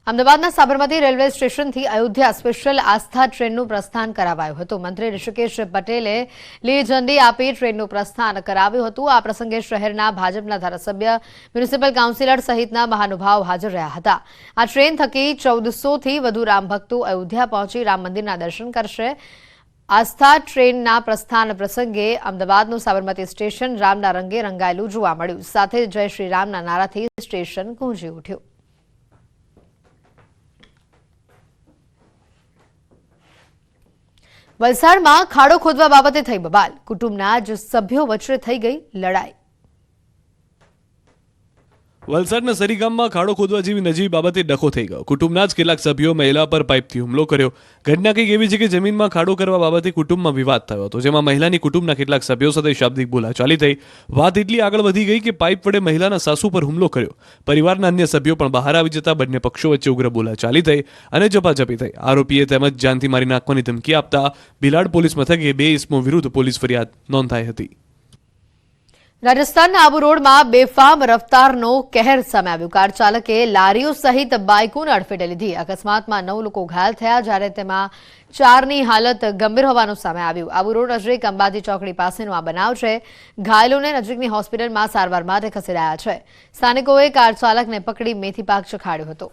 અમદાવાદના સાબરમતી રેલવે સ્ટેશનથી અયોધ્યા સ્પેશિયલ આસ્થા ટ્રેનનું પ્રસ્થાન કરાવાયું હતું। મંત્રી ઋષિકેશ પટેલે લીલી ઝંડી આપી ટ્રેનનું પ્રસ્થાન કરાવ્યું હતું। આ પ્રસંગે શહેરના ભાજપના ધારાસભ્ય, મ્યુનિસિપલ કાઉન્સિલર સહિતના મહાનુભાવો હાજર રહ્યા હતા। આ ટ્રેન થકી 1400થી વધુ રામ ભક્તો અયોધ્યા પહોંચી રામ મંદિરના દર્શન કરશે। આસ્થા ટ્રેનના પ્રસ્થાન પ્રસંગે અમદાવાદનું સાબરમતી સ્ટેશન રામના રંગે રંગાયેલું જોવા મળ્યું। સાથે જય શ્રી રામના નારાથી સ્ટેશન ગુંજી ઉઠ્યું। વલસાડમાં ખાડો ખોદવા બાબતે થઈ બબાલ। કુટુંબના જ સભ્યો વચ્ચે થઈ ગઈ લડાઈ। વલસાડના સરી ગામમાં ખાડો ખોદવા જેવી નજીવી બાબતે ડખો થઈ ગયો। કુટુંબના જ કેટલાક સભ્યો મહિલા પર પાઇપથી હુમલો કર્યો। ઘટના કંઈક એવી છે કે જમીનમાં ખાડો કરવા બાબતે કુટુંબમાં વિવાદ થયો હતો, જેમાં મહિલાની કુટુંબના કેટલાક સભ્યો સાથે શાબ્દિક બોલાચાલી થઈ। વાત એટલી આગળ વધી ગઈ કે પાઇપ વડે મહિલાના સાસુ પર હુમલો કર્યો। પરિવારના અન્ય સભ્યો પણ બહાર આવી જતા બંને પક્ષો વચ્ચે ઉગ્ર બોલાચાલી થઈ અને ઝપાઝપી થઈ। આરોપીએ તેમજ જાનથી મારી નાખવાની ધમકી આપતા ભિલાડ પોલીસ મથકે 2 ઇસમો વિરુદ્ધ પોલીસ ફરિયાદ નોંધાઈ હતી। રાજસ્થાનના આબુ રોડમાં બેફામ રફતારનો કહેર સામે આવ્યો। કાર ચાલકે લારીઓ સહિત બાઇકોને અડફેટે લીધી। અકસ્માતમાં 9 લોકો ઘાયલ થયા, જ્યારે તેમાં 4ની હાલત ગંભીર હોવાનું સામે આવ્યું। આબુ રોડ નજીક અંબાજી ચોકડી પાસેનો આ બનાવ છે। ઘાયલોને નજીકની હોસ્પિટલમાં સારવાર માટે ખસેડાયા છે। સ્થાનિકોએ કાર ચાલકને પકડી મેથી પાક ચખાડ્યો હતો।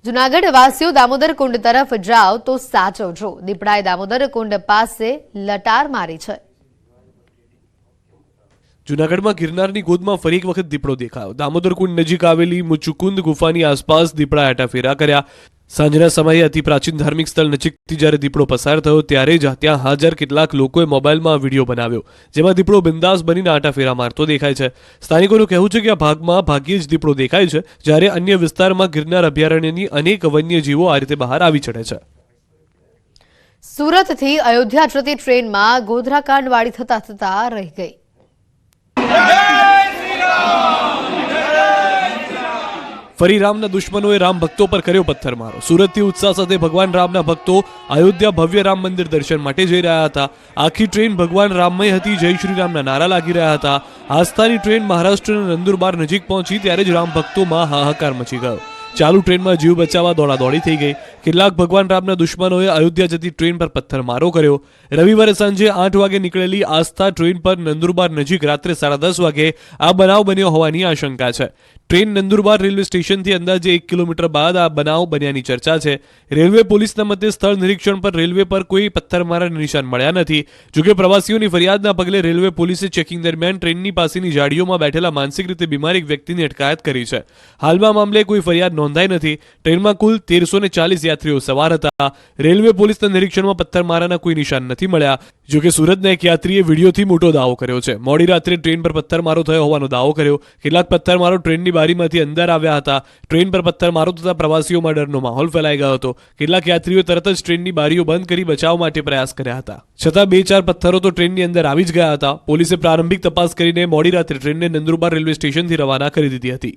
જૂનાગઢ વાસીઓ દામોદર કુંડ તરફ જાઓ તો સાચવજો। દીપડાએ દામોદર કુંડ પાસે લટાર મારી છે। જૂનાગઢમાં ગિરનારની ગોદમાં ફરી એક વખત દીપડો દેખાયો। દામોદર કુંડ નજીક આવેલી મુચુકુંદ ગુફાની આસપાસ દીપડાએ આટાફેરા કર્યા। સાંજના સમયે અતિ પ્રાચીન ધાર્મિક સ્થળ નજીકથી જ્યારે દીપડો પસાર થયો ત્યારે જ ત્યાં હાજર કેટલાક લોકોએ મોબાઈલમાં વિડીયો બનાવ્યો, જેમાં દીપડો બિંદાસ બનીને આટાફેરા મારતો દેખાય છે। સ્થાનિકોનું કહેવું છે કે આ ભાગમાં ભાગ્યે જ દીપડો દેખાય છે, જ્યારે અન્ય વિસ્તારમાં ગિરનાર અભયારણ્યની અનેક વન્યજીવો આ રીતે બહાર આવી ચડે છે। સુરતથી અયોધ્યા જતી ટ્રેનમાં ગોધરાકાંડવાળી થતા રહી ગઈ। ફરી રામના દુશ્મનોએ રામ ભક્તો પર કર્યો પથ્થરમારો। સુરતથી ઉત્સાહ સાથે ભગવાન રામના ભક્તો અયોધ્યા ભવ્ય રામ મંદિર દર્શન માટે જઈ રહ્યા હતા। આખી ટ્રેન ભગવાન રામમય હતી। જય શ્રી રામના નારા લાગી રહ્યા હતા। આસ્થાની ટ્રેન મહારાષ્ટ્રના નંદુરબાર નજીક પહોંચી ત્યારે જ રામ ભક્તોમાં હાહાકાર મચી ગયો। ચાલુ ટ્રેનમાં જીવ બચાવવા દોડાદોડી થઈ ગઈ। કેટલાક ભગવાન રામના દુશ્મનોએ અયોધ્યા જતી ટ્રેન પર પથ્થરમારો કર્યો। રવિવારે સાંજે 8 વાગે નીકળેલી આસ્થા ટ્રેન પર નંદુરબાર નજીક રાત્રે 10:30 વાગે આ બનાવ બન્યો હોવાની આશંકા છે। ટ્રેન નંદુરબાર રેલવે સ્ટેશનથી અંદાજે 1 કિલોમીટર બાદ આ બનાવ બન્યાની ચર્ચા છે। રેલવે પોલીસના મતે સ્થળ નિરીક્ષણ પર રેલવે પર કોઈ પથ્થરમારાના નિશાન મળ્યા નથી। જોકે પ્રવાસીઓની ફરિયાદના પગલે રેલવે પોલીસે ચેકિંગ દરમિયાન ટ્રેનની પાસેની જાળીઓમાં બેઠેલા માનસિક રીતે બીમાર એક વ્યક્તિની અટકાયત કરી છે। હાલમાં મામલે કોઈ ફરિયાદ નોંધાઈ નથી। ટ્રેનમાં કુલ 1340 યાત્રીઓ સવાર હતા। રેલવે પોલીસના નિરીક્ષણમાં પથ્થરમારાના કોઈ નિશાન નથી મળ્યા। જોકે સુરતના એક યાત્રીએ વિડીયોથી મોટો દાવો કર્યો છે। મોડી રાત્રે ટ્રેન પર પથ્થરમારો થયો હોવાનો દાવો કર્યો। કેટલાક પથ્થરમારો ટ્રેનની બારીમાંથી અંદર આવ્યા હતા। ટ્રેન પર પથ્થરમારો થતા પ્રવાસીઓમાં ડરનો માહોલ ફેલાઈ ગયો હતો। કેટલાક યાત્રીઓ તરત જ ટ્રેનની બારીઓ બંધ કરી બચાવ માટે પ્રયાસ કર્યા હતા, છતાં 2-4 પથ્થરો તો ટ્રેનની અંદર આવી જ ગયા હતા। પોલીસે પ્રારંભિક તપાસ કરીને મોડી રાત્રે ટ્રેનને નંદુરબાર રેલવે સ્ટેશનથી રવાના કરી દીધી હતી।